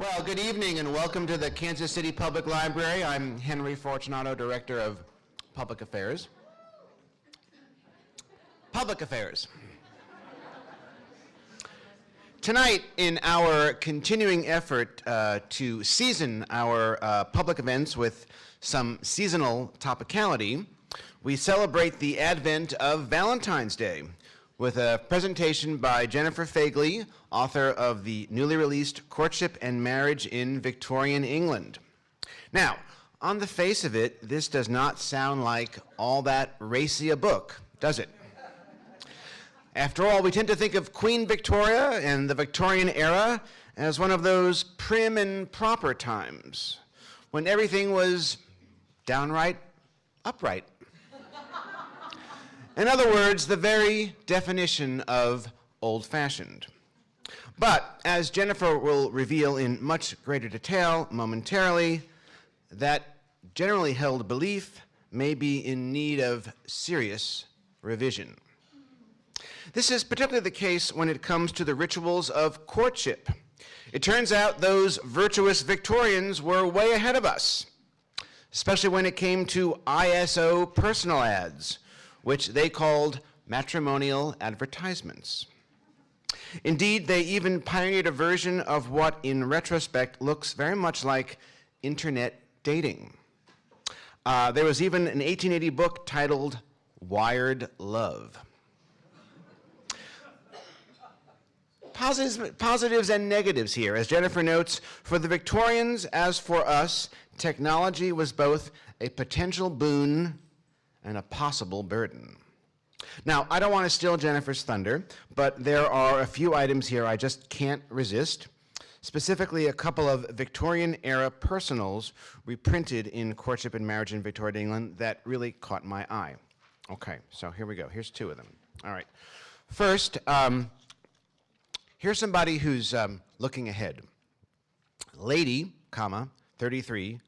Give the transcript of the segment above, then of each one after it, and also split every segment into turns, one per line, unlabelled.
Well, good evening and welcome to the Kansas City Public Library. I'm Henry Fortunato, Director of Public Affairs. Public Affairs. Tonight, in our continuing effort to season our public events with some seasonal topicality, we celebrate the advent of Valentine's Day with a presentation by Jennifer Phegley, author of the newly released Courtship and Marriage in Victorian England. Now, on the face of it, this does not sound like all that racy a book, does it? After all, we tend to think of Queen Victoria and the Victorian era as one of those prim and proper times when everything was downright upright. In other words, the very definition of old-fashioned. But, as Jennifer will reveal in much greater detail momentarily, that generally held belief may be in need of serious revision. This is particularly the case when it comes to the rituals of courtship. It turns out those virtuous Victorians were way ahead of us, especially when it came to ISO personal ads, which they called Matrimonial Advertisements. Indeed, they even pioneered a version of what, in retrospect, looks very much like internet dating. There was even an 1880 book titled Wired Love. Positives and negatives here. As Jennifer notes, for the Victorians, as for us, technology was both a potential boon and a possible burden. Now, I don't want to steal Jennifer's thunder, but there are a few items here I just can't resist, specifically a couple of Victorian-era personals reprinted in Courtship and Marriage in Victorian England that really caught my eye. Okay, so here we go. Here's two of them. All right. First, here's somebody who's looking ahead. Lady, 33,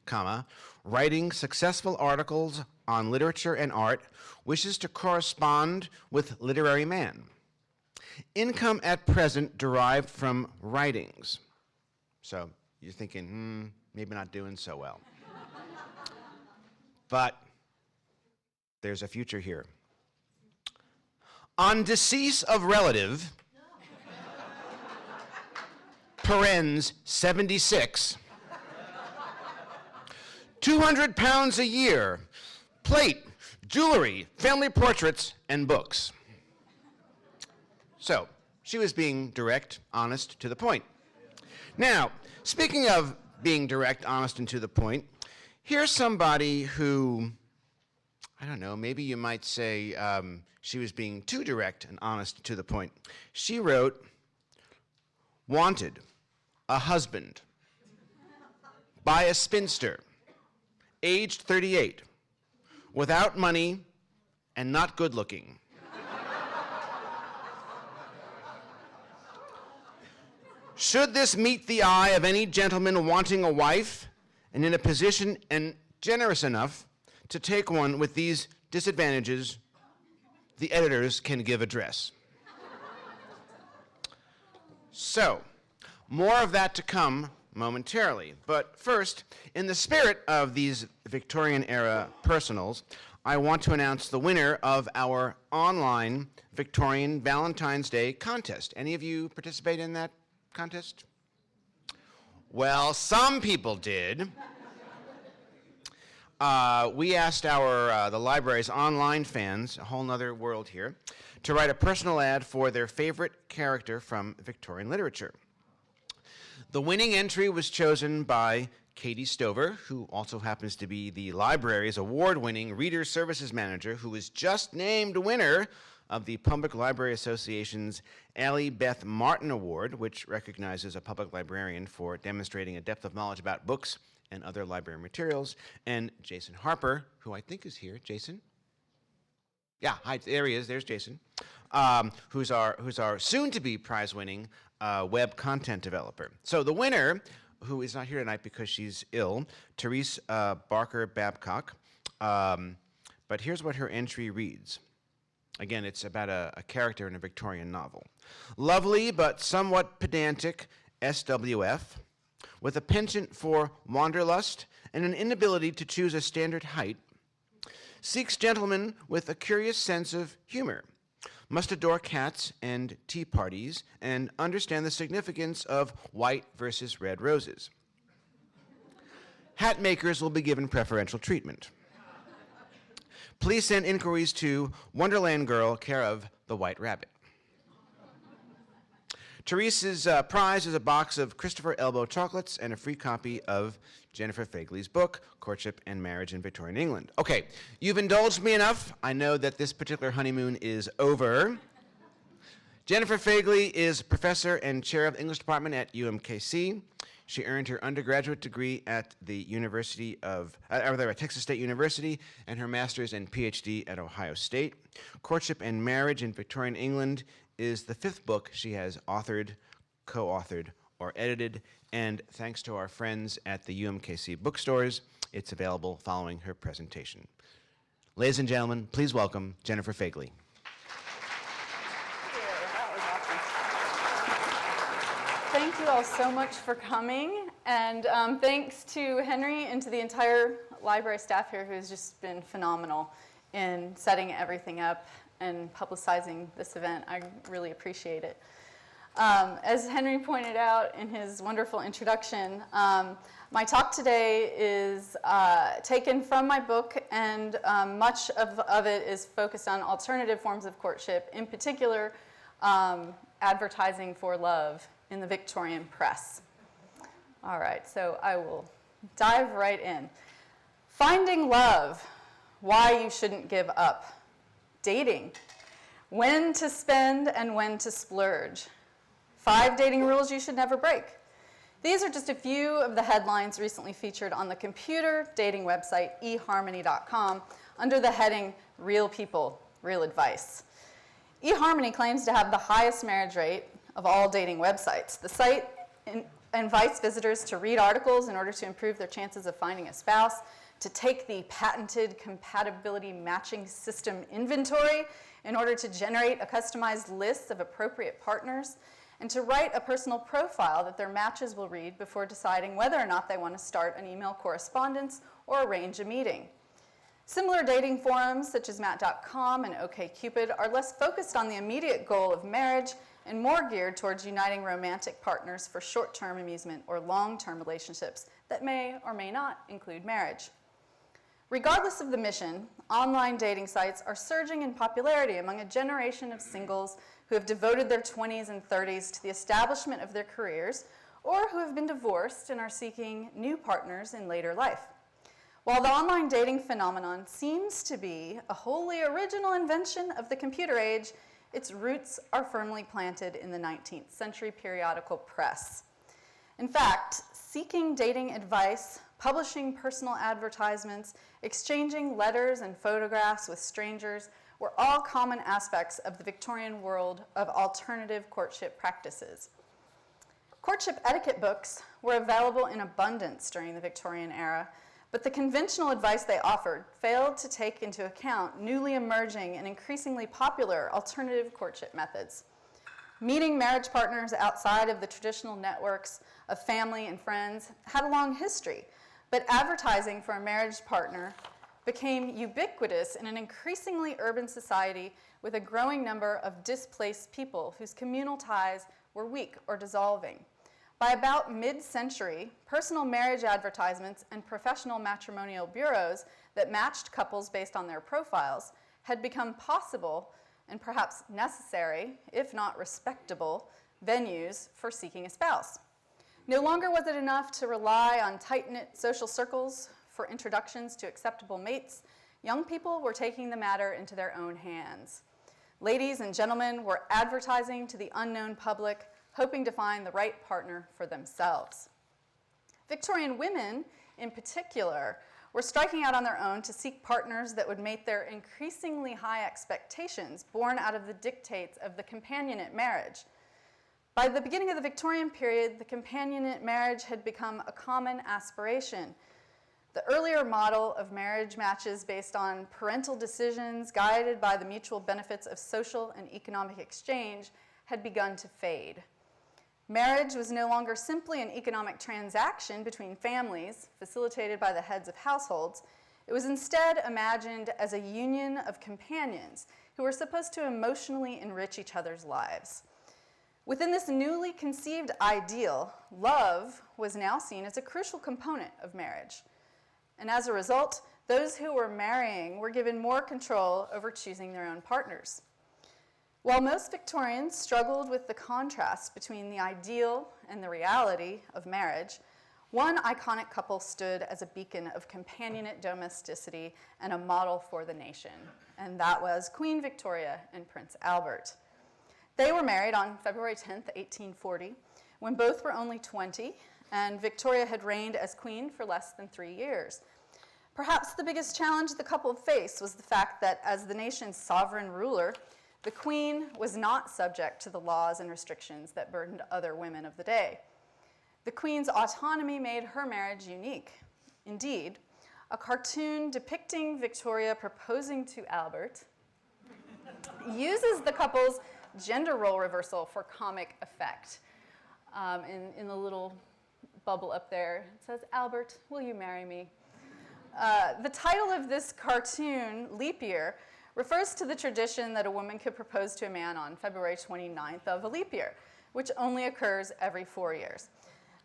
writing successful articles on literature and art, wishes to correspond with literary man. Income at present derived from writings. So you're thinking, maybe not doing so well. But there's a future here. On decease of relative, parens 76, 200 pounds a year, plate, jewelry, family portraits, and books. So, she was being direct, honest, to the point. Now, speaking of being direct, honest, and to the point, here's somebody who, I don't know, maybe you might say she was being too direct and honest to the point. She wrote, wanted a husband by a spinster, aged 38, without money and not good looking. Should this meet the eye of any gentleman wanting a wife and in a position and generous enough to take one with these disadvantages, the editors can give address. So, more of that to come momentarily. But first, in the spirit of these Victorian-era personals, I want to announce the winner of our online Victorian Valentine's Day contest. Any of you participate in that contest? Well, some people did. We asked the library's online fans, a whole nother world here, to write a personal ad for their favorite character from Victorian literature. The winning entry was chosen by Katie Stover, who also happens to be the library's award-winning Reader Services Manager, who was just named winner of the Public Library Association's Allie Beth Martin Award, which recognizes a public librarian for demonstrating a depth of knowledge about books and other library materials, and Jason Harper, who I think is here. Jason? Yeah, hi, there he is. There's Jason, who's our soon-to-be prize-winning web content developer. So the winner, who is not here tonight because she's ill, Therese Barker Babcock, but here's what her entry reads. Again, it's about a character in a Victorian novel. Lovely but somewhat pedantic SWF with a penchant for wanderlust and an inability to choose a standard height, seeks gentlemen with a curious sense of humor, must adore cats and tea parties, and understand the significance of white versus red roses. Hat makers will be given preferential treatment. Please send inquiries to Wonderland Girl, care of the White Rabbit. Teresa's prize is a box of Christopher Elbow chocolates and a free copy of Jennifer Phegley's book, Courtship and Marriage in Victorian England. Okay, you've indulged me enough. I know that this particular honeymoon is over. Jennifer Phegley is professor and chair of the English department at UMKC. She earned her undergraduate degree at the Texas State University and her master's and PhD at Ohio State. Courtship and Marriage in Victorian England is the 5th book she has authored, co-authored, or edited, and thanks to our friends at the UMKC bookstores, it's available following her presentation. Ladies and gentlemen, please welcome Jennifer Phegley.
Thank you all so much for coming, and thanks to Henry and to the entire library staff here who's just been phenomenal in setting everything up and publicizing this event. I really appreciate it. As Henry pointed out in his wonderful introduction, my talk today is taken from my book, and much of it is focused on alternative forms of courtship, in particular advertising for love in the Victorian press. All right, so I will dive right in. Finding love, why you shouldn't give up. Dating, when to spend and when to splurge. 5 dating rules you should never break. These are just a few of the headlines recently featured on the computer dating website eHarmony.com under the heading Real People, Real Advice. eHarmony claims to have the highest marriage rate of all dating websites. The site invites visitors to read articles in order to improve their chances of finding a spouse, to take the patented compatibility matching system inventory in order to generate a customized list of appropriate partners, and to write a personal profile that their matches will read before deciding whether or not they want to start an email correspondence or arrange a meeting. Similar dating forums such as Match.com and OkCupid are less focused on the immediate goal of marriage and more geared towards uniting romantic partners for short-term amusement or long-term relationships that may or may not include marriage. Regardless of the mission, online dating sites are surging in popularity among a generation of singles who have devoted their 20s and 30s to the establishment of their careers, or who have been divorced and are seeking new partners in later life. While the online dating phenomenon seems to be a wholly original invention of the computer age, its roots are firmly planted in the 19th century periodical press. In fact, seeking dating advice, publishing personal advertisements, exchanging letters and photographs with strangers were all common aspects of the Victorian world of alternative courtship practices. Courtship etiquette books were available in abundance during the Victorian era, but the conventional advice they offered failed to take into account newly emerging and increasingly popular alternative courtship methods. Meeting marriage partners outside of the traditional networks of family and friends had a long history, but advertising for a marriage partner became ubiquitous in an increasingly urban society with a growing number of displaced people whose communal ties were weak or dissolving. By about mid-century, personal marriage advertisements and professional matrimonial bureaus that matched couples based on their profiles had become possible and perhaps necessary, if not respectable, venues for seeking a spouse. No longer was it enough to rely on tight-knit social circles for introductions to acceptable mates. Young people were taking the matter into their own hands. Ladies and gentlemen were advertising to the unknown public, hoping to find the right partner for themselves. Victorian women, in particular, were striking out on their own to seek partners that would meet their increasingly high expectations born out of the dictates of the companionate marriage. By the beginning of the Victorian period, the companionate marriage had become a common aspiration. The earlier model of marriage matches based on parental decisions guided by the mutual benefits of social and economic exchange had begun to fade. Marriage was no longer simply an economic transaction between families facilitated by the heads of households. It was instead imagined as a union of companions who were supposed to emotionally enrich each other's lives. Within this newly conceived ideal, love was now seen as a crucial component of marriage. And as a result, those who were marrying were given more control over choosing their own partners. While most Victorians struggled with the contrast between the ideal and the reality of marriage, one iconic couple stood as a beacon of companionate domesticity and a model for the nation, and that was Queen Victoria and Prince Albert. They were married on February 10th, 1840, when both were only 20, and Victoria had reigned as queen for less than 3 years. Perhaps the biggest challenge the couple faced was the fact that as the nation's sovereign ruler, the queen was not subject to the laws and restrictions that burdened other women of the day. The queen's autonomy made her marriage unique. Indeed, a cartoon depicting Victoria proposing to Albert uses the couple's gender role reversal for comic effect. In the little bubble up there, it says, "Albert, will you marry me?" The title of this cartoon, Leap Year, refers to the tradition that a woman could propose to a man on February 29th of a leap year, which only occurs every 4 years.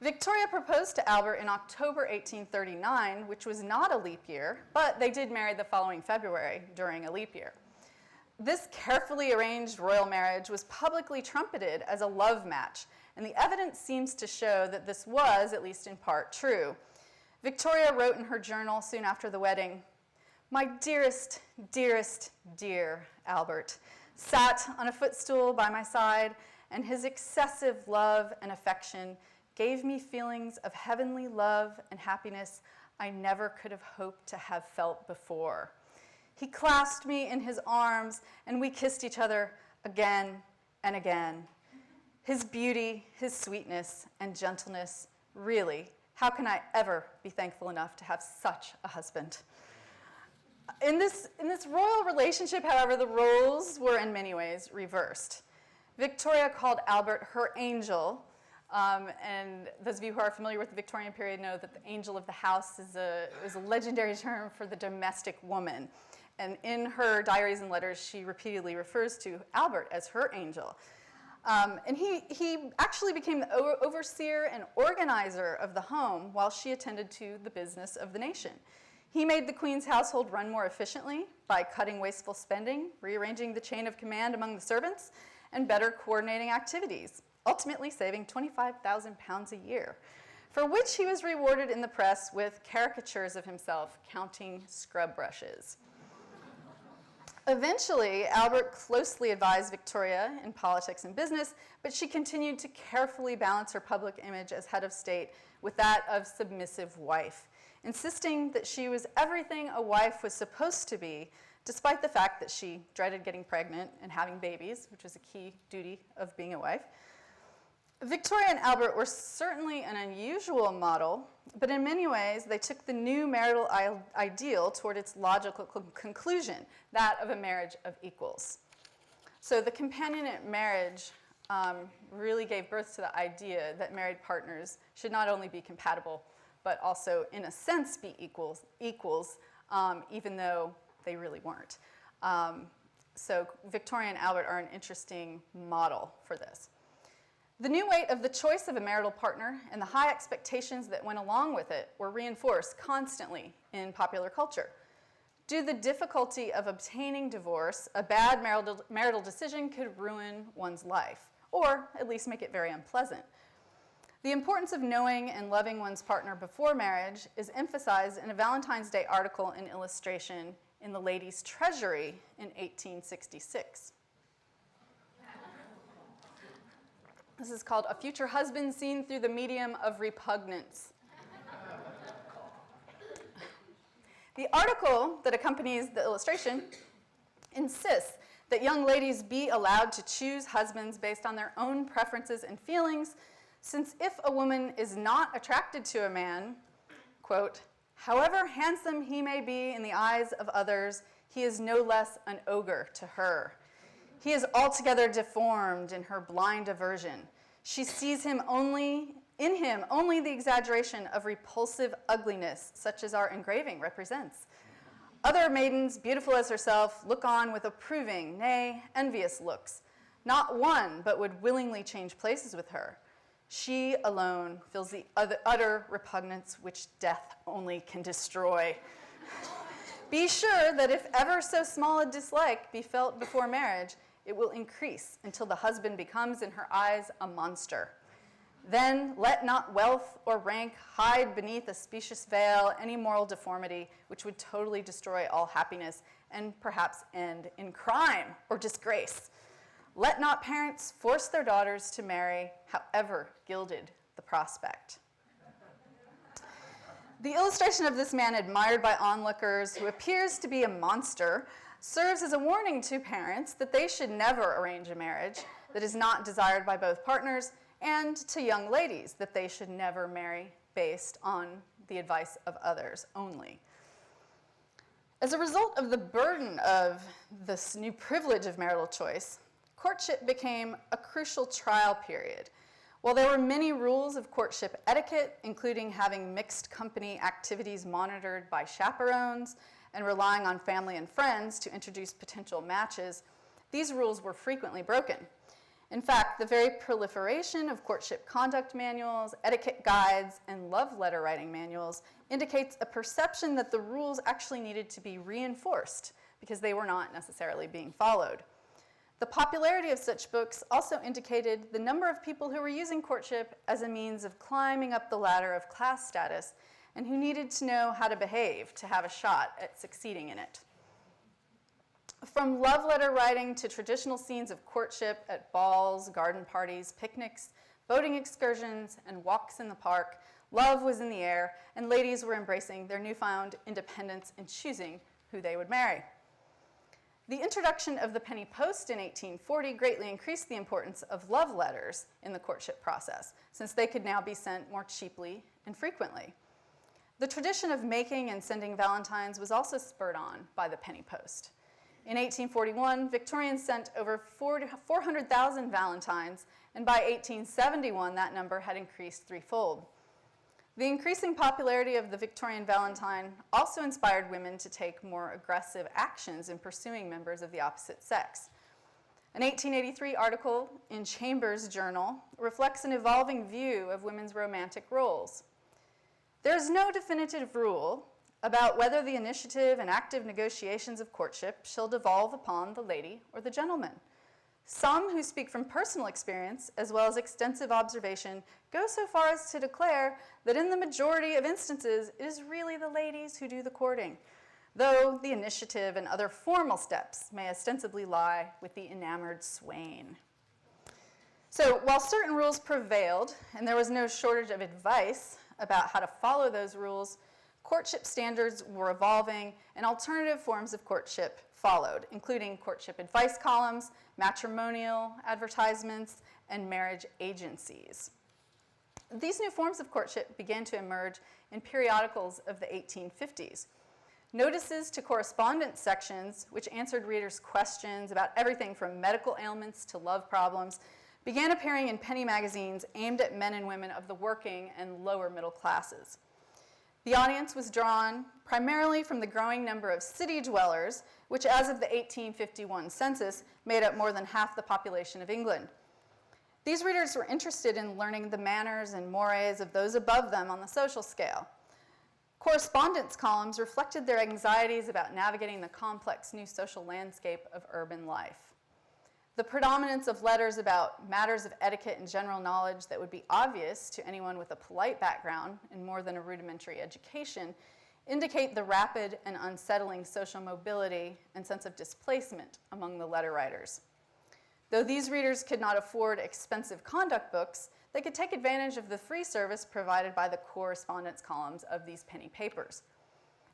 Victoria proposed to Albert in October 1839, which was not a leap year, but they did marry the following February during a leap year. This carefully arranged royal marriage was publicly trumpeted as a love match, and the evidence seems to show that this was, at least in part, true. Victoria wrote in her journal soon after the wedding, "My dearest, dearest, dear Albert sat on a footstool by my side, and his excessive love and affection gave me feelings of heavenly love and happiness I never could have hoped to have felt before. He clasped me in his arms, and we kissed each other again and again. His beauty, his sweetness, and gentleness, really, how can I ever be thankful enough to have such a husband?" In this royal relationship, however, the roles were in many ways reversed. Victoria called Albert her angel, and those of you who are familiar with the Victorian period know that the angel of the house is a legendary term for the domestic woman. And in her diaries and letters, she repeatedly refers to Albert as her angel. And he actually became the overseer and organizer of the home while she attended to the business of the nation. He made the Queen's household run more efficiently by cutting wasteful spending, rearranging the chain of command among the servants, and better coordinating activities, ultimately saving £25,000 a year, for which he was rewarded in the press with caricatures of himself counting scrub brushes. Eventually, Albert closely advised Victoria in politics and business, but she continued to carefully balance her public image as head of state with that of submissive wife, insisting that she was everything a wife was supposed to be, despite the fact that she dreaded getting pregnant and having babies, which was a key duty of being a wife. Victoria and Albert were certainly an unusual model, but in many ways, they took the new marital ideal toward its logical conclusion, that of a marriage of equals. So the companionate marriage really gave birth to the idea that married partners should not only be compatible, but also, in a sense, be equals, even though they really weren't. So Victoria and Albert are an interesting model for this. The new weight of the choice of a marital partner and the high expectations that went along with it were reinforced constantly in popular culture. Due to the difficulty of obtaining divorce, a bad marital decision could ruin one's life, or at least make it very unpleasant. The importance of knowing and loving one's partner before marriage is emphasized in a Valentine's Day article and illustration in the Ladies' Treasury in 1866. This is called "A Future Husband Seen Through the Medium of Repugnance." The article that accompanies the illustration insists that young ladies be allowed to choose husbands based on their own preferences and feelings, since if a woman is not attracted to a man, quote, "however handsome he may be in the eyes of others, he is no less an ogre to her. He is altogether deformed in her blind aversion. She sees in him only the exaggeration of repulsive ugliness, such as our engraving represents. Other maidens, beautiful as herself, look on with approving, nay, envious looks. Not one but would willingly change places with her. She alone feels the utter repugnance which death only can destroy. Be sure that if ever so small a dislike be felt before marriage, it will increase until the husband becomes in her eyes a monster. Then let not wealth or rank hide beneath a specious veil any moral deformity which would totally destroy all happiness and perhaps end in crime or disgrace. Let not parents force their daughters to marry, however gilded the prospect. The illustration of this man admired by onlookers, who appears to be a monster, serves as a warning to parents that they should never arrange a marriage that is not desired by both partners, and to young ladies that they should never marry based on the advice of others only. As a result of the burden of this new privilege of marital choice, courtship became a crucial trial period. While there were many rules of courtship etiquette, including having mixed company activities monitored by chaperones and relying on family and friends to introduce potential matches, these rules were frequently broken. In fact, the very proliferation of courtship conduct manuals, etiquette guides, and love letter writing manuals indicates a perception that the rules actually needed to be reinforced because they were not necessarily being followed. The popularity of such books also indicated the number of people who were using courtship as a means of climbing up the ladder of class status and who needed to know how to behave to have a shot at succeeding in it. From love letter writing to traditional scenes of courtship at balls, garden parties, picnics, boating excursions, and walks in the park, love was in the air, and ladies were embracing their newfound independence in choosing who they would marry. The introduction of the penny post in 1840 greatly increased the importance of love letters in the courtship process, since they could now be sent more cheaply and frequently. The tradition of making and sending valentines was also spurred on by the penny post. In 1841, Victorians sent over 400,000 valentines, and by 1871, that number had increased threefold. The increasing popularity of the Victorian Valentine also inspired women to take more aggressive actions in pursuing members of the opposite sex. An 1883 article in Chambers' Journal reflects an evolving view of women's romantic roles. There is no definitive rule about whether the initiative and active negotiations of courtship shall devolve upon the lady or the gentleman. Some who speak from personal experience, as well as extensive observation, go so far as to declare that in the majority of instances, it is really the ladies who do the courting, though the initiative and other formal steps may ostensibly lie with the enamored swain. So while certain rules prevailed, and there was no shortage of advice about how to follow those rules, courtship standards were evolving, and alternative forms of courtship followed, including courtship advice columns, matrimonial advertisements, and marriage agencies. These new forms of courtship began to emerge in periodicals of the 1850s. Notices to correspondence sections, which answered readers' questions about everything from medical ailments to love problems, began appearing in penny magazines aimed at men and women of the working and lower middle classes. The audience was drawn primarily from the growing number of city dwellers, which as of the 1851 census made up more than half the population of England. These readers were interested in learning the manners and mores of those above them on the social scale. Correspondence columns reflected their anxieties about navigating the complex new social landscape of urban life. The predominance of letters about matters of etiquette and general knowledge that would be obvious to anyone with a polite background and more than a rudimentary education indicate the rapid and unsettling social mobility and sense of displacement among the letter writers. Though these readers could not afford expensive conduct books, they could take advantage of the free service provided by the correspondence columns of these penny papers.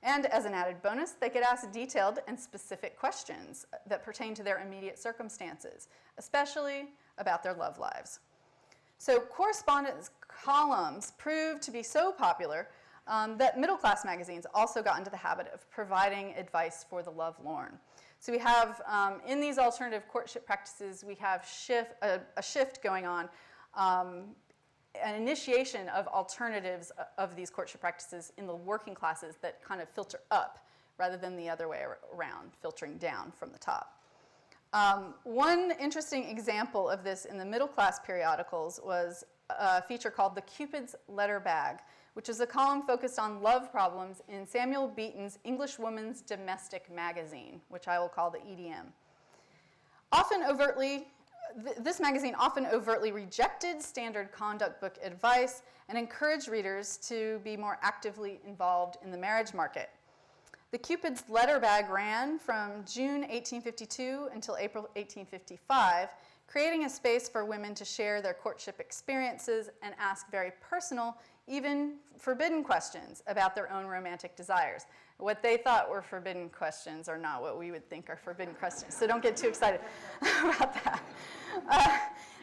And as an added bonus, they could ask detailed and specific questions that pertain to their immediate circumstances, especially about their love lives. So correspondence columns proved to be so popular that middle-class magazines also got into the habit of providing advice for the lovelorn. So we have, in these alternative courtship practices, we have a shift going on an initiation of alternatives of these courtship practices in the working classes that kind of filter up rather than the other way around, filtering down from the top. One interesting example of this in the middle class periodicals was a feature called the Cupid's Letter Bag, which is a column focused on love problems in Samuel Beaton's English Woman's Domestic Magazine, which I will call the EDM. This magazine often overtly rejected standard conduct book advice and encouraged readers to be more actively involved in the marriage market. The Cupid's Letter Bag ran from June 1852 until April 1855, creating a space for women to share their courtship experiences and ask very personal, even forbidden questions about their own romantic desires. What they thought were forbidden questions are not what we would think are forbidden questions, so don't get too excited about that.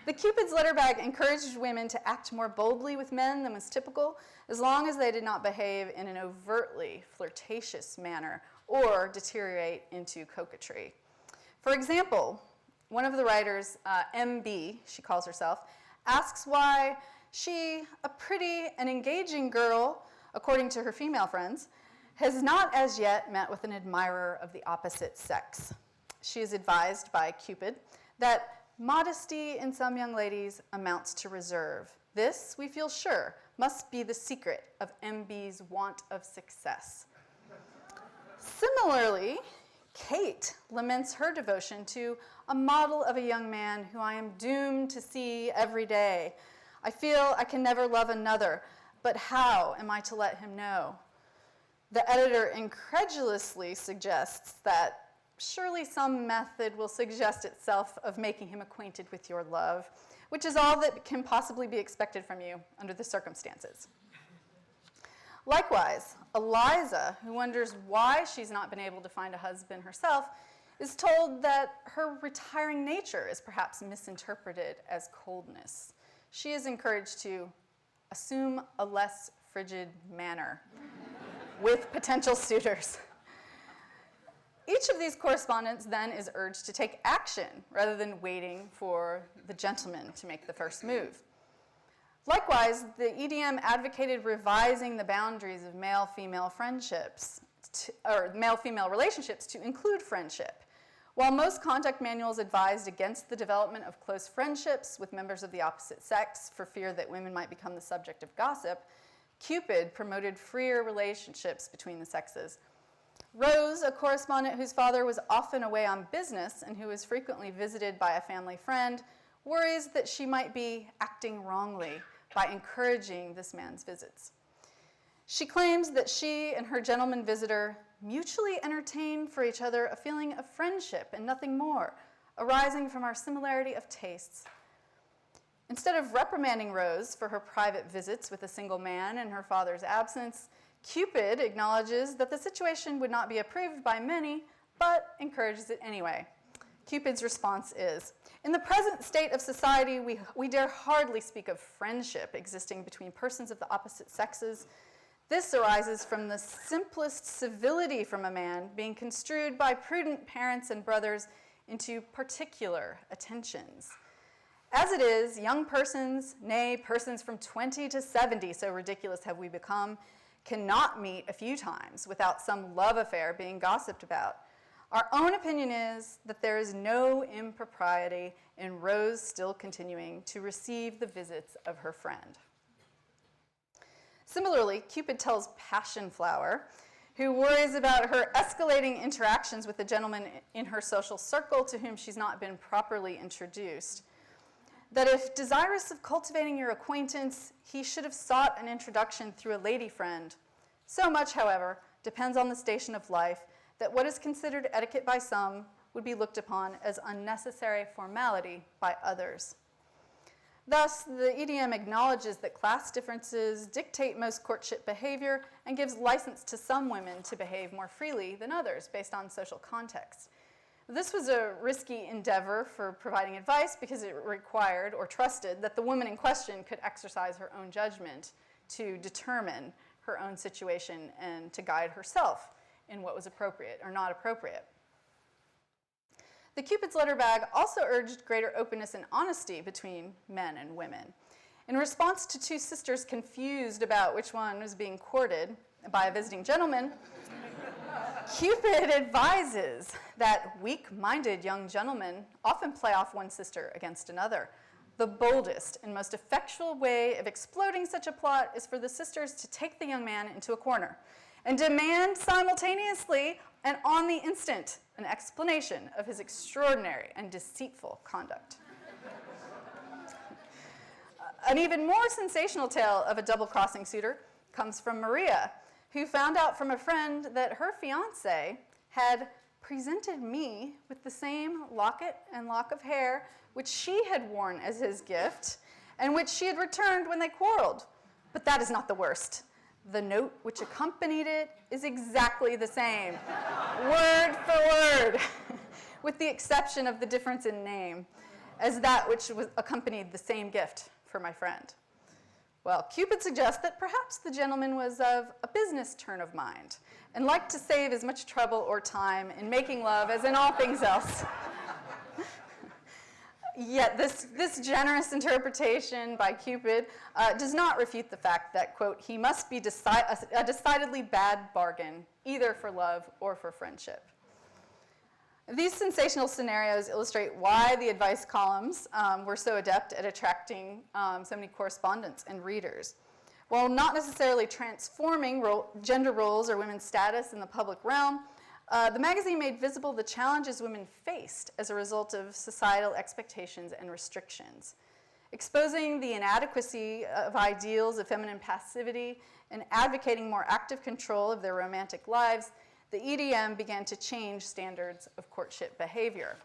The Cupid's Letter Bag encouraged women to act more boldly with men than was typical, as long as they did not behave in an overtly flirtatious manner or deteriorate into coquetry. For example, one of the writers, MB, she calls herself, asks why she, a pretty and engaging girl, according to her female friends, has not as yet met with an admirer of the opposite sex. She is advised by Cupid that modesty in some young ladies amounts to reserve. This, we feel sure, must be the secret of MB's want of success. Similarly, Kate laments her devotion to a model of a young man who I am doomed to see every day. I feel I can never love another, but how am I to let him know? The editor incredulously suggests that surely some method will suggest itself of making him acquainted with your love, which is all that can possibly be expected from you under the circumstances. Likewise, Eliza, who wonders why she's not been able to find a husband herself, is told that her retiring nature is perhaps misinterpreted as coldness. She is encouraged to assume a less frigid manner with potential suitors. Each of these correspondents then is urged to take action rather than waiting for the gentleman to make the first move. Likewise, the EDM advocated revising the boundaries of male-female friendships, or male-female relationships to include friendship. While most conduct manuals advised against the development of close friendships with members of the opposite sex for fear that women might become the subject of gossip, Cupid promoted freer relationships between the sexes. Rose, a correspondent whose father was often away on business and who was frequently visited by a family friend, worries that she might be acting wrongly by encouraging this man's visits. She claims that she and her gentleman visitor mutually entertain for each other a feeling of friendship and nothing more, arising from our similarity of tastes. Instead of reprimanding Rose for her private visits with a single man in her father's absence, Cupid acknowledges that the situation would not be approved by many, but encourages it anyway. Cupid's response is, in the present state of society, we dare hardly speak of friendship existing between persons of the opposite sexes. This arises from the simplest civility from a man being construed by prudent parents and brothers into particular attentions. As it is, young persons, nay, persons from 20 to 70, so ridiculous have we become, cannot meet a few times without some love affair being gossiped about. Our own opinion is that there is no impropriety in Rose still continuing to receive the visits of her friend. Similarly, Cupid tells Passion Flower, who worries about her escalating interactions with the gentleman in her social circle to whom she's not been properly introduced, that if desirous of cultivating your acquaintance, he should have sought an introduction through a lady friend. So much, however, depends on the station of life that what is considered etiquette by some would be looked upon as unnecessary formality by others. Thus, the EDM acknowledges that class differences dictate most courtship behavior and gives license to some women to behave more freely than others based on social context. This was a risky endeavor for providing advice because it required or trusted that the woman in question could exercise her own judgment to determine her own situation and to guide herself in what was appropriate or not appropriate. The Cupid's Letter Bag also urged greater openness and honesty between men and women. In response to two sisters confused about which one was being courted by a visiting gentleman, Cupid advises that weak-minded young gentlemen often play off one sister against another. The boldest and most effectual way of exploding such a plot is for the sisters to take the young man into a corner and demand simultaneously and on the instant an explanation of his extraordinary and deceitful conduct. An even more sensational tale of a double-crossing suitor comes from Maria, who found out from a friend that her fiancé had presented me with the same locket and lock of hair which she had worn as his gift and which she had returned when they quarreled. But that is not the worst. The note which accompanied it is exactly the same, word for word, with the exception of the difference in name, as that which accompanied the same gift for my friend. Well, Cupid suggests that perhaps the gentleman was of a business turn of mind and liked to save as much trouble or time in making love as in all things else. Yet this generous interpretation by Cupid does not refute the fact that, quote, he must be a decidedly bad bargain, either for love or for friendship. These sensational scenarios illustrate why the advice columns were so adept at attracting so many correspondents and readers. While not necessarily transforming gender roles or women's status in the public realm, the magazine made visible the challenges women faced as a result of societal expectations and restrictions. Exposing the inadequacy of ideals of feminine passivity and advocating more active control of their romantic lives, the EDM began to change standards of courtship behavior.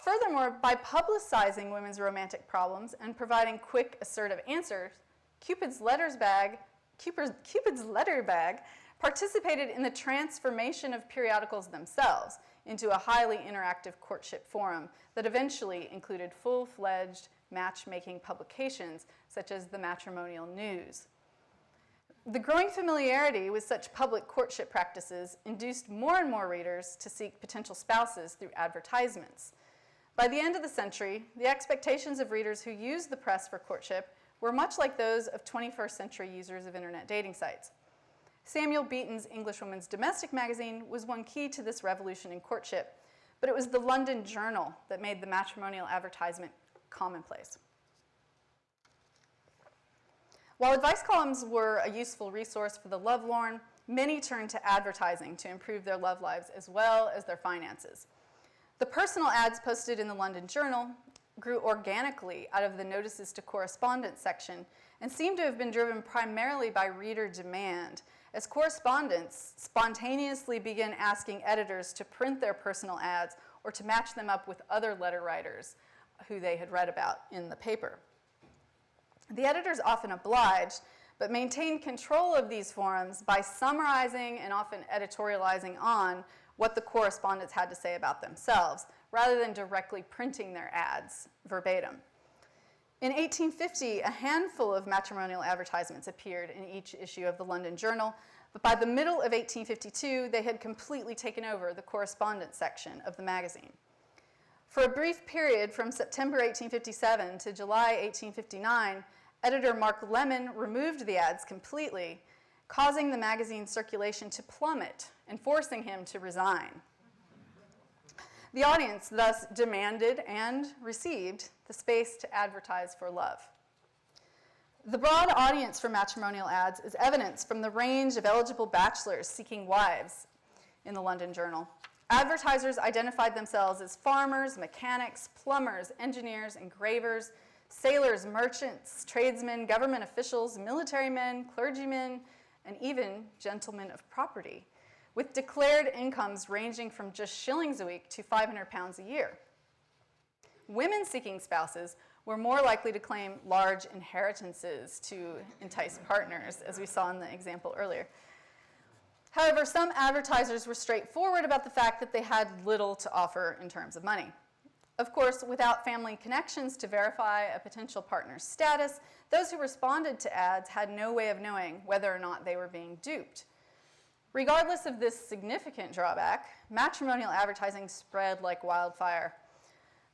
Furthermore, by publicizing women's romantic problems and providing quick, assertive answers, Cupid's letter bag participated in the transformation of periodicals themselves into a highly interactive courtship forum that eventually included full-fledged matchmaking publications such as the Matrimonial News. The growing familiarity with such public courtship practices induced more and more readers to seek potential spouses through advertisements. By the end of the century, the expectations of readers who used the press for courtship were much like those of 21st century users of internet dating sites. Samuel Beaton's Englishwoman's Domestic magazine was one key to this revolution in courtship, but it was the London Journal that made the matrimonial advertisement commonplace. While advice columns were a useful resource for the lovelorn, many turned to advertising to improve their love lives as well as their finances. The personal ads posted in the London Journal grew organically out of the notices to correspondence section and seem to have been driven primarily by reader demand, as correspondents spontaneously began asking editors to print their personal ads or to match them up with other letter writers who they had read about in the paper. The editors often obliged, but maintained control of these forums by summarizing and often editorializing on what the correspondents had to say about themselves, rather than directly printing their ads verbatim. In 1850, a handful of matrimonial advertisements appeared in each issue of the London Journal, but by the middle of 1852, they had completely taken over the correspondence section of the magazine. For a brief period from September 1857 to July 1859, editor Mark Lemon removed the ads completely, causing the magazine's circulation to plummet and forcing him to resign. The audience thus demanded and received the space to advertise for love. The broad audience for matrimonial ads is evidenced from the range of eligible bachelors seeking wives in the London Journal. Advertisers identified themselves as farmers, mechanics, plumbers, engineers, engravers, sailors, merchants, tradesmen, government officials, military men, clergymen, and even gentlemen of property, with declared incomes ranging from just shillings a week to £500 a year. Women seeking spouses were more likely to claim large inheritances to entice partners, as we saw in the example earlier. However, some advertisers were straightforward about the fact that they had little to offer in terms of money. Of course, without family connections to verify a potential partner's status, those who responded to ads had no way of knowing whether or not they were being duped. Regardless of this significant drawback, matrimonial advertising spread like wildfire.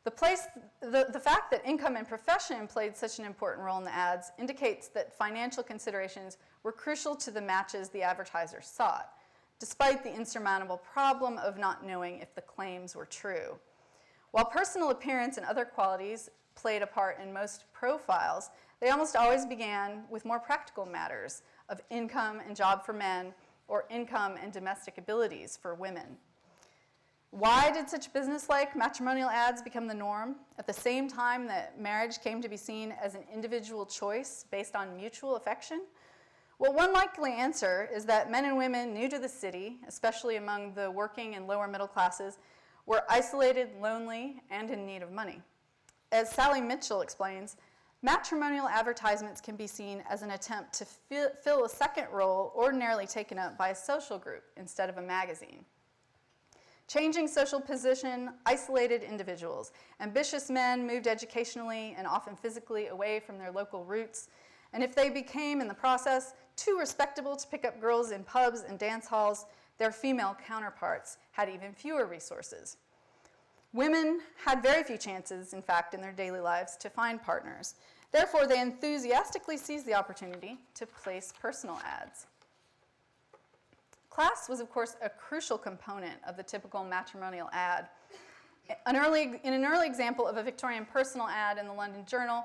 The fact that income and profession played such an important role in the ads indicates that financial considerations were crucial to the matches the advertisers sought, despite the insurmountable problem of not knowing if the claims were true. While personal appearance and other qualities played a part in most profiles, they almost always began with more practical matters of income and job for men, or income and domestic abilities for women. Why did such business-like matrimonial ads become the norm at the same time that marriage came to be seen as an individual choice based on mutual affection? Well, one likely answer is that men and women new to the city, especially among the working and lower middle classes, were isolated, lonely, and in need of money. As Sally Mitchell explains, matrimonial advertisements can be seen as an attempt to fill a second role ordinarily taken up by a social group instead of a magazine. Changing social position isolated individuals. Ambitious men moved educationally and often physically away from their local roots. And if they became, in the process, too respectable to pick up girls in pubs and dance halls, their female counterparts had even fewer resources. Women had very few chances, in fact, in their daily lives to find partners. Therefore, they enthusiastically seized the opportunity to place personal ads. Class was, of course, a crucial component of the typical matrimonial ad. In an early example of a Victorian personal ad in the London Journal,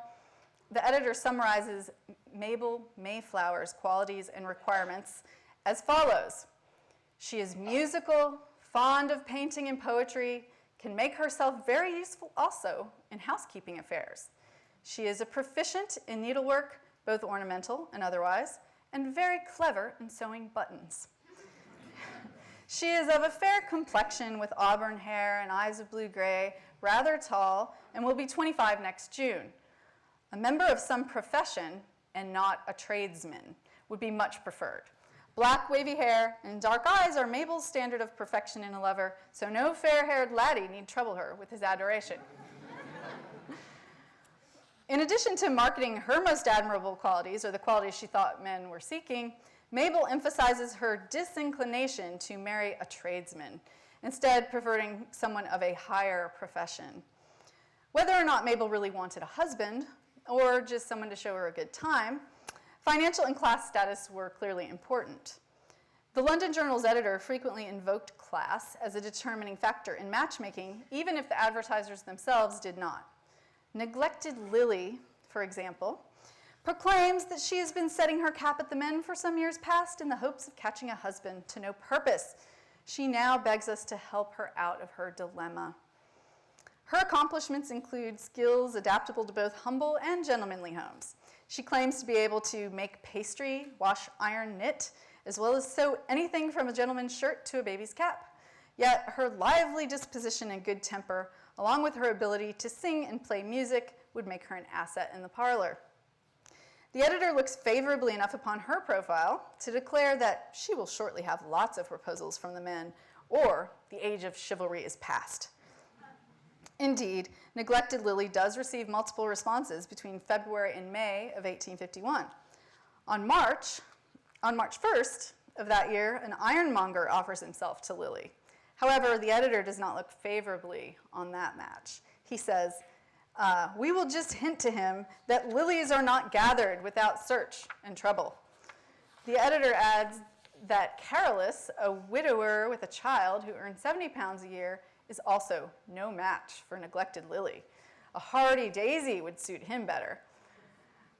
the editor summarizes Mabel Mayflower's qualities and requirements as follows. She is musical, fond of painting and poetry, can make herself very useful also in housekeeping affairs. She is a proficient in needlework, both ornamental and otherwise, and very clever in sewing buttons. She is of a fair complexion with auburn hair and eyes of blue-gray, rather tall, and will be 25 next June. A member of some profession, and not a tradesman, would be much preferred. Black wavy hair and dark eyes are Mabel's standard of perfection in a lover, so no fair-haired laddie need trouble her with his adoration. In addition to marketing her most admirable qualities, or the qualities she thought men were seeking, Mabel emphasizes her disinclination to marry a tradesman, instead preferring someone of a higher profession. Whether or not Mabel really wanted a husband, or just someone to show her a good time, financial and class status were clearly important. The London Journal's editor frequently invoked class as a determining factor in matchmaking, even if the advertisers themselves did not. Neglected Lily, for example, proclaims that she has been setting her cap at the men for some years past in the hopes of catching a husband to no purpose. She now begs us to help her out of her dilemma. Her accomplishments include skills adaptable to both humble and gentlemanly homes. She claims to be able to make pastry, wash, iron, knit, as well as sew anything from a gentleman's shirt to a baby's cap. Yet her lively disposition and good temper, along with her ability to sing and play music, would make her an asset in the parlor. The editor looks favorably enough upon her profile to declare that she will shortly have lots of proposals from the men, or the age of chivalry is past. Indeed, Neglected Lily does receive multiple responses between February and May of 1851. On March 1st of that year, an ironmonger offers himself to Lily. However, the editor does not look favorably on that match. He says, we will just hint to him that lilies are not gathered without search and trouble. The editor adds that Carolus, a widower with a child who earned 70 pounds a year, is also no match for Neglected Lily. A hardy daisy would suit him better.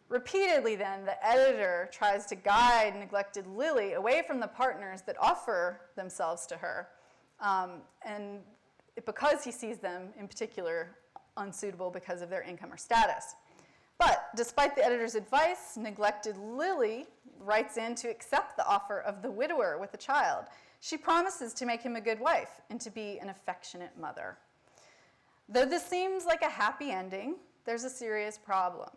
Repeatedly then, the editor tries to guide Neglected Lily away from the partners that offer themselves to her, and because he sees them in particular unsuitable because of their income or status. But despite the editor's advice, Neglected Lily writes in to accept the offer of the widower with a child. She promises to make him a good wife and to be an affectionate mother. Though this seems like a happy ending, there's a serious problem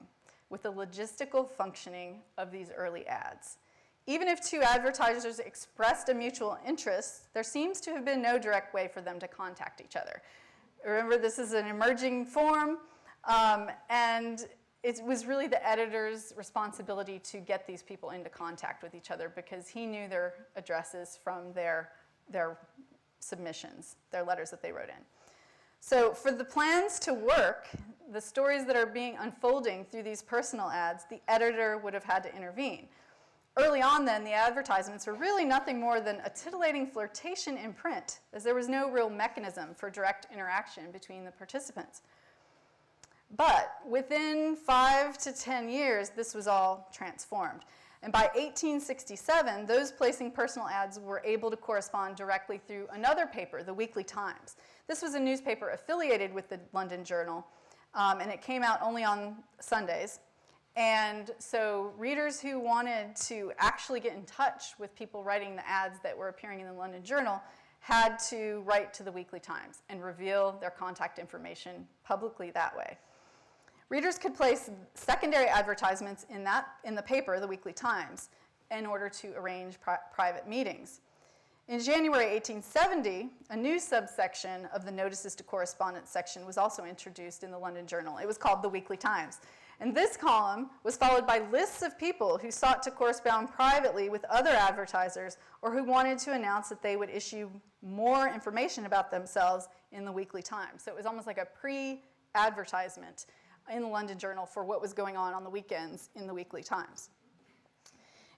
with the logistical functioning of these early ads. Even if two advertisers expressed a mutual interest, there seems to have been no direct way for them to contact each other. Remember, this is an emerging form, and it was really the editor's responsibility to get these people into contact with each other because he knew their addresses from their submissions, their letters that they wrote in. So for the plans to work, the stories that are unfolding through these personal ads, the editor would have had to intervene. Early on then, the advertisements were really nothing more than a titillating flirtation in print, as there was no real mechanism for direct interaction between the participants. But within 5 to 10 years, this was all transformed. And by 1867, those placing personal ads were able to correspond directly through another paper, the Weekly Times. This was a newspaper affiliated with the London Journal, and it came out only on Sundays. And so readers who wanted to actually get in touch with people writing the ads that were appearing in the London Journal had to write to the Weekly Times and reveal their contact information publicly that way. Readers could place secondary advertisements in the paper, the Weekly Times, in order to arrange private meetings. In January 1870, a new subsection of the Notices to Correspondence section was also introduced in the London Journal. It was called the Weekly Times. And this column was followed by lists of people who sought to correspond privately with other advertisers or who wanted to announce that they would issue more information about themselves in the Weekly Times. So it was almost like a pre-advertisement in the London Journal for what was going on the weekends in the Weekly Times.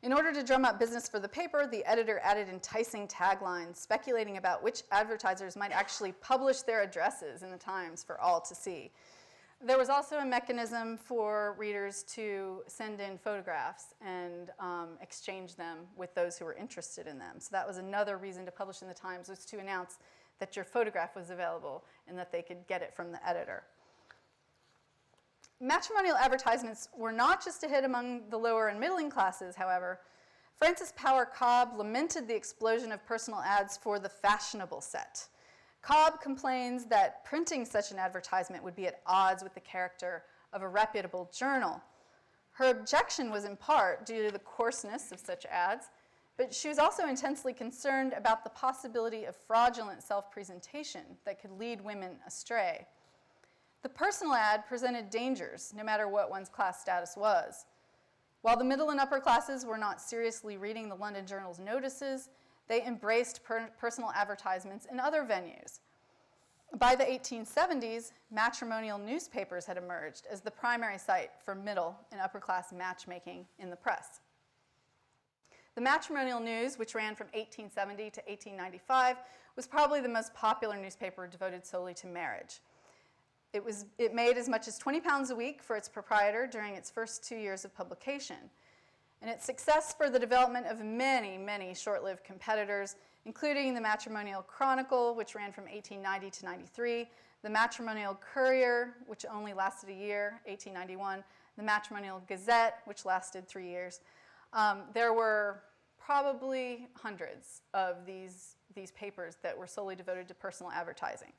In order to drum up business for the paper, the editor added enticing taglines speculating about which advertisers might actually publish their addresses in the Times for all to see. There was also a mechanism for readers to send in photographs and exchange them with those who were interested in them. So that was another reason to publish in the Times, was to announce that your photograph was available and that they could get it from the editor. Matrimonial advertisements were not just a hit among the lower and middling classes, however. Francis Power Cobb lamented the explosion of personal ads for the fashionable set. Cobb complains that printing such an advertisement would be at odds with the character of a reputable journal. Her objection was in part due to the coarseness of such ads, but she was also intensely concerned about the possibility of fraudulent self-presentation that could lead women astray. The personal ad presented dangers, no matter what one's class status was. While the middle and upper classes were not seriously reading the London Journal's notices, they embraced personal advertisements in other venues. By the 1870s, matrimonial newspapers had emerged as the primary site for middle and upper class matchmaking in the press. The Matrimonial News, which ran from 1870 to 1895, was probably the most popular newspaper devoted solely to marriage. It made as much as £20 a week for its proprietor during its first 2 years of publication. And its success spurred the development of many, many short-lived competitors, including the Matrimonial Chronicle, which ran from 1890 to 93, the Matrimonial Courier, which only lasted a year, 1891, the Matrimonial Gazette, which lasted 3 years. There were probably hundreds of these papers that were solely devoted to personal advertising.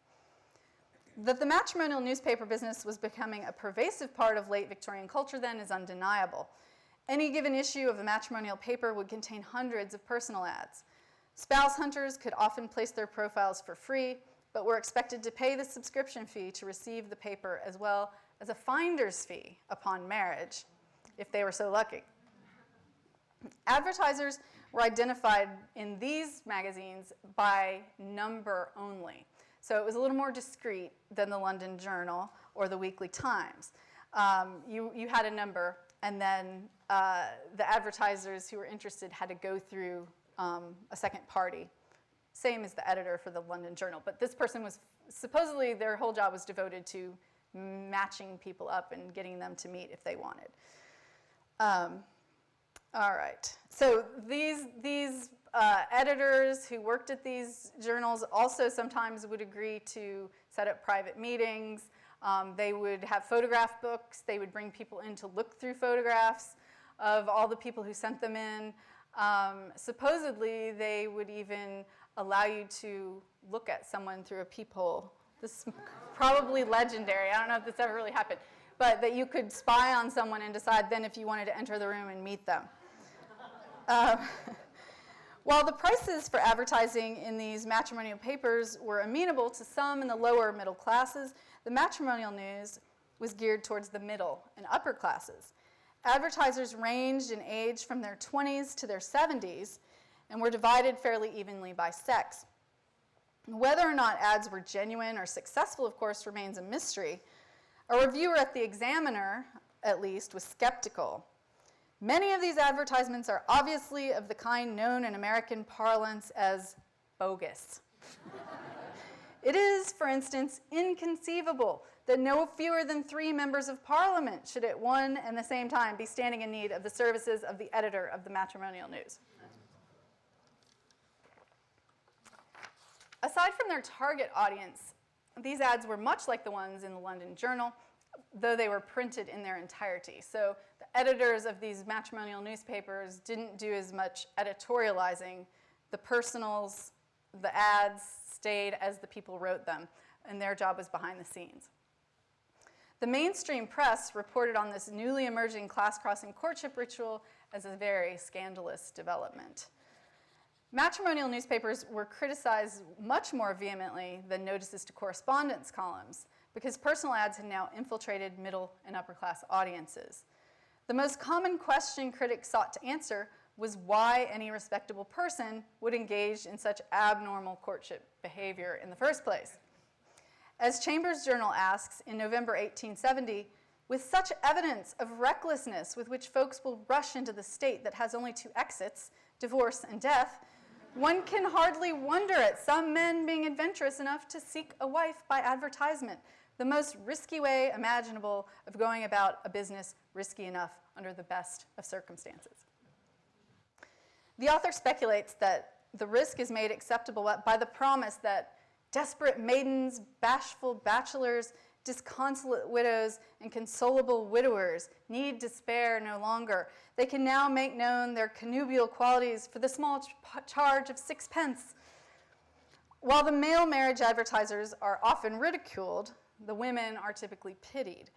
That the matrimonial newspaper business was becoming a pervasive part of late Victorian culture then is undeniable. Any given issue of a matrimonial paper would contain hundreds of personal ads. Spouse hunters could often place their profiles for free, but were expected to pay the subscription fee to receive the paper, as well as a finder's fee upon marriage, if they were so lucky. Advertisers were identified in these magazines by number only. So it was a little more discreet than the London Journal or the Weekly Times. You had a number, and then the advertisers who were interested had to go through a second party, same as the editor for the London Journal. But this person was, supposedly their whole job was devoted to matching people up and getting them to meet if they wanted. All right, so these editors who worked at these journals also sometimes would agree to set up private meetings. They would have photograph books. They would bring people in to look through photographs of all the people who sent them in. Supposedly, they would even allow you to look at someone through a peephole. This is probably legendary. I don't know if this ever really happened. But that you could spy on someone and decide then if you wanted to enter the room and meet them. While the prices for advertising in these matrimonial papers were amenable to some in the lower middle classes, the Matrimonial News was geared towards the middle and upper classes. Advertisers ranged in age from their 20s to their 70s and were divided fairly evenly by sex. Whether or not ads were genuine or successful, of course, remains a mystery. A reviewer at the Examiner, at least, was skeptical. Many of these advertisements are obviously of the kind known in American parlance as bogus. It is, for instance, inconceivable that no fewer than 3 members of Parliament should at one and the same time be standing in need of the services of the editor of the Matrimonial News. Aside from their target audience, these ads were much like the ones in the London Journal, though they were printed in their entirety. So the editors of these matrimonial newspapers didn't do as much editorializing. The personals, the ads stayed as the people wrote them, and their job was behind the scenes. The mainstream press reported on this newly emerging class-crossing courtship ritual as a very scandalous development. Matrimonial newspapers were criticized much more vehemently than notices to correspondence columns because personal ads had now infiltrated middle and upper-class audiences. The most common question critics sought to answer was why any respectable person would engage in such abnormal courtship behavior in the first place. As Chambers' Journal asks in November 1870, with such evidence of recklessness with which folks will rush into the state that has only 2 exits, divorce and death, one can hardly wonder at some men being adventurous enough to seek a wife by advertisement, the most risky way imaginable of going about a business risky enough under the best of circumstances. The author speculates that the risk is made acceptable by the promise that desperate maidens, bashful bachelors, disconsolate widows, and consolable widowers need despair no longer. They can now make known their connubial qualities for the small charge of 6 pence. While the male marriage advertisers are often ridiculed, the women are typically pitied.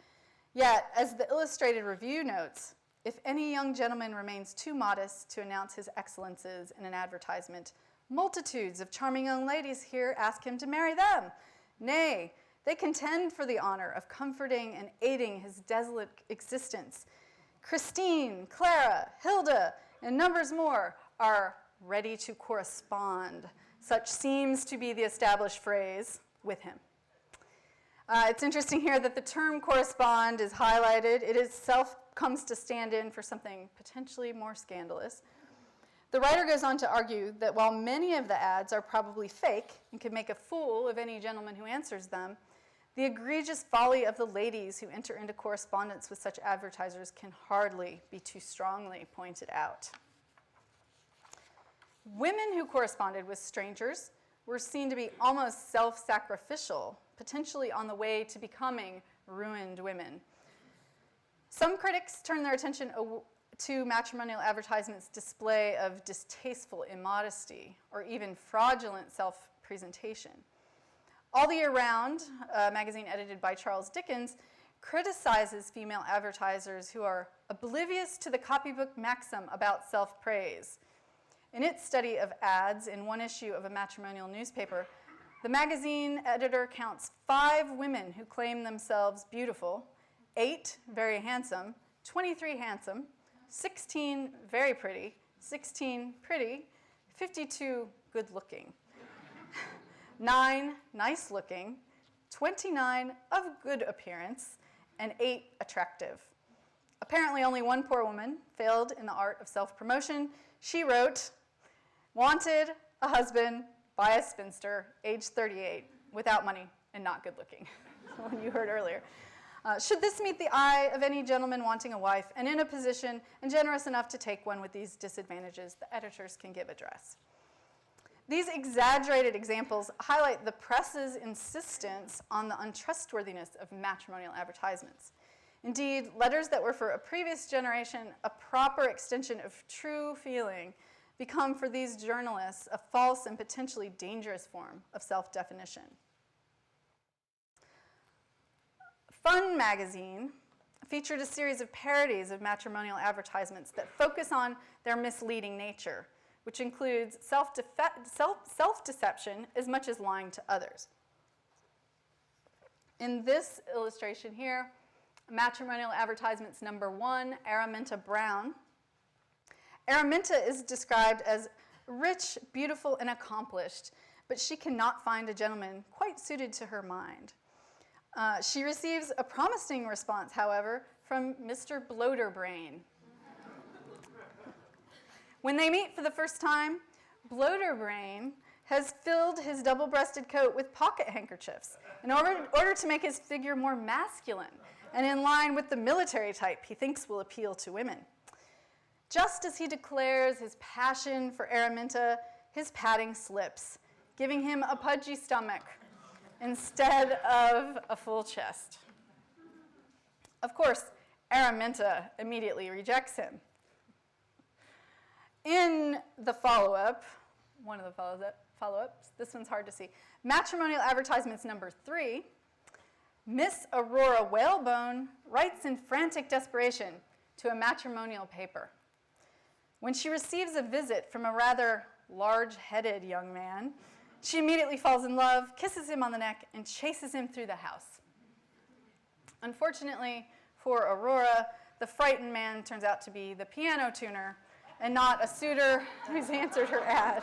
Yet, as the Illustrated Review notes, if any young gentleman remains too modest to announce his excellences in an advertisement, multitudes of charming young ladies here ask him to marry them. Nay, they contend for the honor of comforting and aiding his desolate existence. Christine, Clara, Hilda, and numbers more are ready to correspond. Such seems to be the established phrase with him. It's interesting here that the term correspond is highlighted. It itself comes to stand in for something potentially more scandalous. The writer goes on to argue that while many of the ads are probably fake and can make a fool of any gentleman who answers them, the egregious folly of the ladies who enter into correspondence with such advertisers can hardly be too strongly pointed out. Women who corresponded with strangers were seen to be almost self-sacrificial, potentially on the way to becoming ruined women. Some critics turn their attention to matrimonial advertisements' display of distasteful immodesty or even fraudulent self-presentation. All the Year Round, a magazine edited by Charles Dickens, criticizes female advertisers who are oblivious to the copybook maxim about self-praise. In its study of ads in one issue of a matrimonial newspaper, the magazine editor counts 5 women who claim themselves beautiful, 8 very handsome, 23 handsome, 16 very pretty, 16 pretty, 52 good looking, 9 nice looking, 29 of good appearance, and 8 attractive. Apparently only one poor woman failed in the art of self-promotion. She wrote, "Wanted a husband by a spinster, age 38, without money and not good looking." The one you heard earlier. Should this meet the eye of any gentleman wanting a wife and in a position and generous enough to take one with these disadvantages, the editors can give address. These exaggerated examples highlight the press's insistence on the untrustworthiness of matrimonial advertisements. Indeed, letters that were for a previous generation a proper extension of true feeling become for these journalists a false and potentially dangerous form of self-definition. Fun magazine featured a series of parodies of matrimonial advertisements that focus on their misleading nature, which includes self-deception as much as lying to others. In this illustration here, Matrimonial Advertisements number 1, Araminta Brown. Araminta is described as rich, beautiful, and accomplished, but she cannot find a gentleman quite suited to her mind. She receives a promising response, however, from Mr. Bloaterbrain. When they meet for the first time, Bloaterbrain has filled his double-breasted coat with pocket handkerchiefs in order to make his figure more masculine and in line with the military type he thinks will appeal to women. Just as he declares his passion for Araminta, his padding slips, giving him a pudgy stomach instead of a full chest. Of course, Araminta immediately rejects him. In the follow-up, one of the follow-ups, this one's hard to see, Matrimonial Advertisements number 3, Miss Aurora Whalebone writes in frantic desperation to a matrimonial paper. When she receives a visit from a rather large-headed young man, she immediately falls in love, kisses him on the neck, and chases him through the house. Unfortunately for Aurora, the frightened man turns out to be the piano tuner and not a suitor who's answered her ad.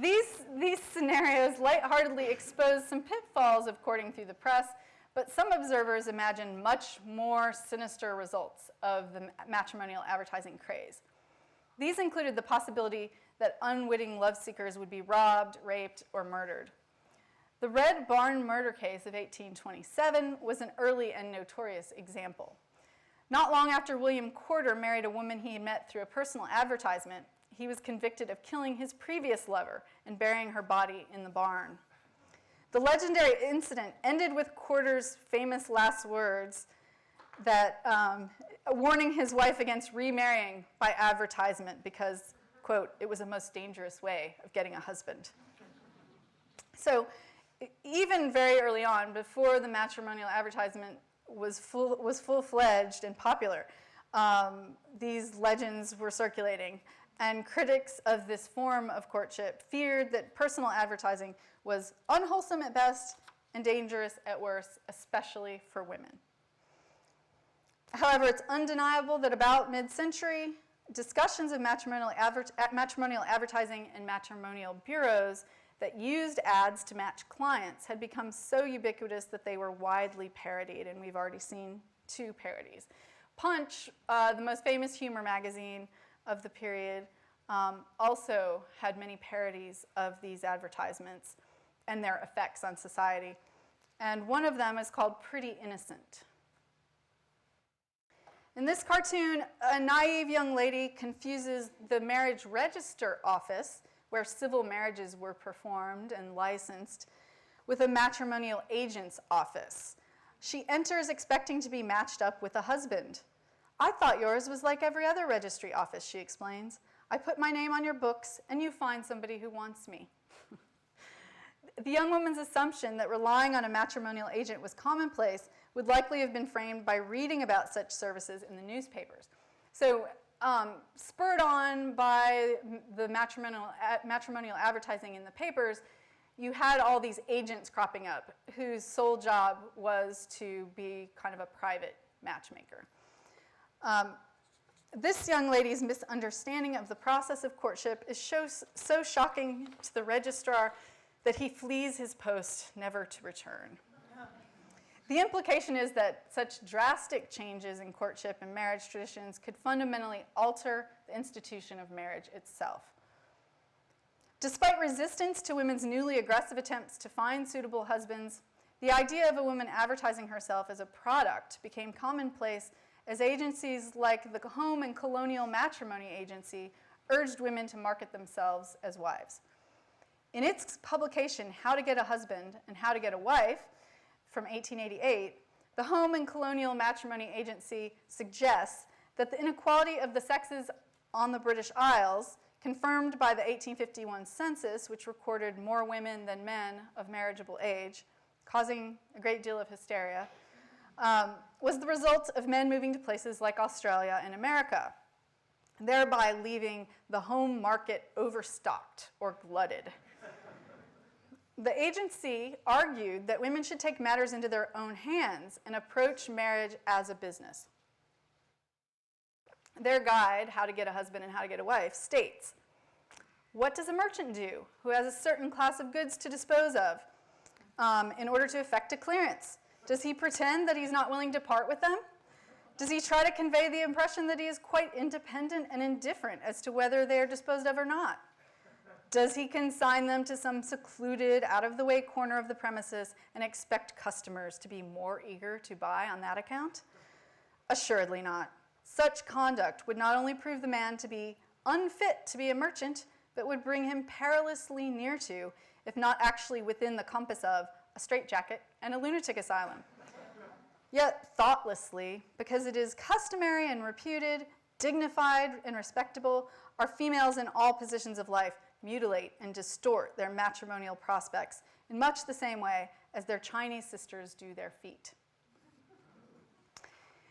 These scenarios lightheartedly expose some pitfalls of courting through the press, but some observers imagine much more sinister results of the matrimonial advertising craze. These included the possibility that unwitting love seekers would be robbed, raped, or murdered. The Red Barn murder case of 1827 was an early and notorious example. Not long after William Corder married a woman he had met through a personal advertisement, he was convicted of killing his previous lover and burying her body in the barn. The legendary incident ended with Corder's famous last words that warning his wife against remarrying by advertisement because, quote, it was a most dangerous way of getting a husband. So even very early on, before the matrimonial advertisement was full-fledged and popular, these legends were circulating. And critics of this form of courtship feared that personal advertising was unwholesome at best and dangerous at worst, especially for women. However, it's undeniable that about mid-century, discussions of matrimonial advertising and matrimonial bureaus that used ads to match clients had become so ubiquitous that they were widely parodied, and we've already seen 2 parodies. Punch, the most famous humor magazine of the period, also had many parodies of these advertisements and their effects on society. And one of them is called Pretty Innocent. In this cartoon, a naive young lady confuses the marriage register office, where civil marriages were performed and licensed, with a matrimonial agent's office. She enters expecting to be matched up with a husband. "I thought yours was like every other registry office," she explains. "I put my name on your books, and you find somebody who wants me." The young woman's assumption that relying on a matrimonial agent was commonplace would likely have been framed by reading about such services in the newspapers. So, spurred on by the matrimonial advertising in the papers, you had all these agents cropping up whose sole job was to be kind of a private matchmaker. This young lady's misunderstanding of the process of courtship is so shocking to the registrar that he flees his post, never to return. The implication is that such drastic changes in courtship and marriage traditions could fundamentally alter the institution of marriage itself. Despite resistance to women's newly aggressive attempts to find suitable husbands, the idea of a woman advertising herself as a product became commonplace as agencies like the Home and Colonial Matrimony Agency urged women to market themselves as wives. In its publication, How to Get a Husband and How to Get a Wife, from 1888, the Home and Colonial Matrimony Agency suggests that the inequality of the sexes on the British Isles, confirmed by the 1851 census, which recorded more women than men of marriageable age, causing a great deal of hysteria, was the result of men moving to places like Australia and America, thereby leaving the home market overstocked or glutted. The agency argued that women should take matters into their own hands and approach marriage as a business. Their guide, How to Get a Husband and How to Get a Wife, states, What does a merchant do who has a certain class of goods to dispose of in order to effect a clearance? Does he pretend that he's not willing to part with them? Does he try to convey the impression that he is quite independent and indifferent as to whether they are disposed of or not? Does he consign them to some secluded, out-of-the-way corner of the premises and expect customers to be more eager to buy on that account? Assuredly not. Such conduct would not only prove the man to be unfit to be a merchant, but would bring him perilously near to, if not actually within the compass of, a straitjacket and a lunatic asylum. Yet thoughtlessly, because it is customary and reputed, dignified and respectable, our females in all positions of life mutilate and distort their matrimonial prospects in much the same way as their Chinese sisters do their feet.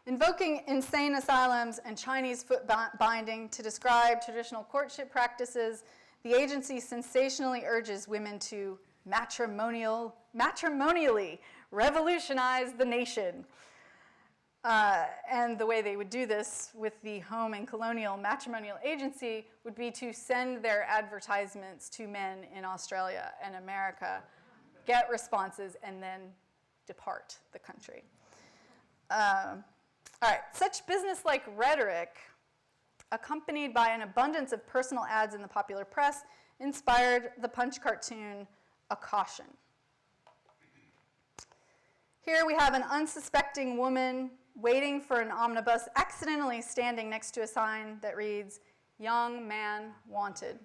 Invoking insane asylums and Chinese foot binding to describe traditional courtship practices, the agency sensationally urges women to matrimonially revolutionize the nation. And the way they would do this with the home and colonial matrimonial agency would be to send their advertisements to men in Australia and America, get responses, and then depart the country. All right, such business-like rhetoric, accompanied by an abundance of personal ads in the popular press, inspired the Punch cartoon, A Caution. Here we have an unsuspecting woman waiting for an omnibus, accidentally standing next to a sign that reads, "Young man wanted."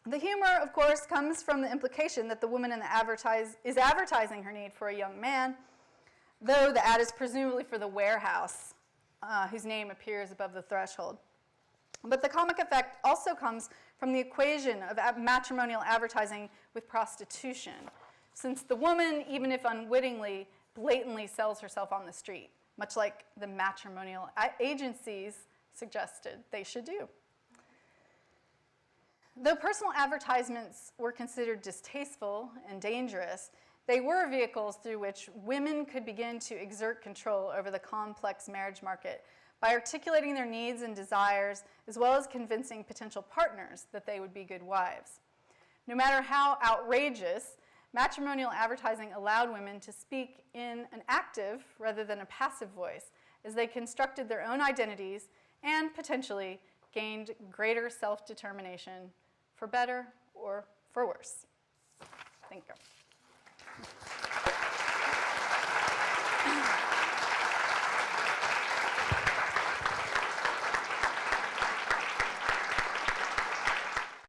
The humor, of course, comes from the implication that the woman in the is advertising her need for a young man, though the ad is presumably for the warehouse, whose name appears above the threshold. But the comic effect also comes from the equation of matrimonial advertising with prostitution, since the woman, even if unwittingly, blatantly sells herself on the street, much like the matrimonial agencies suggested they should do. Though personal advertisements were considered distasteful and dangerous, they were vehicles through which women could begin to exert control over the complex marriage market by articulating their needs and desires, as well as convincing potential partners that they would be good wives. No matter how outrageous, matrimonial advertising allowed women to speak in an active rather than a passive voice as they constructed their own identities and potentially gained greater self-determination for better or for worse. Thank you.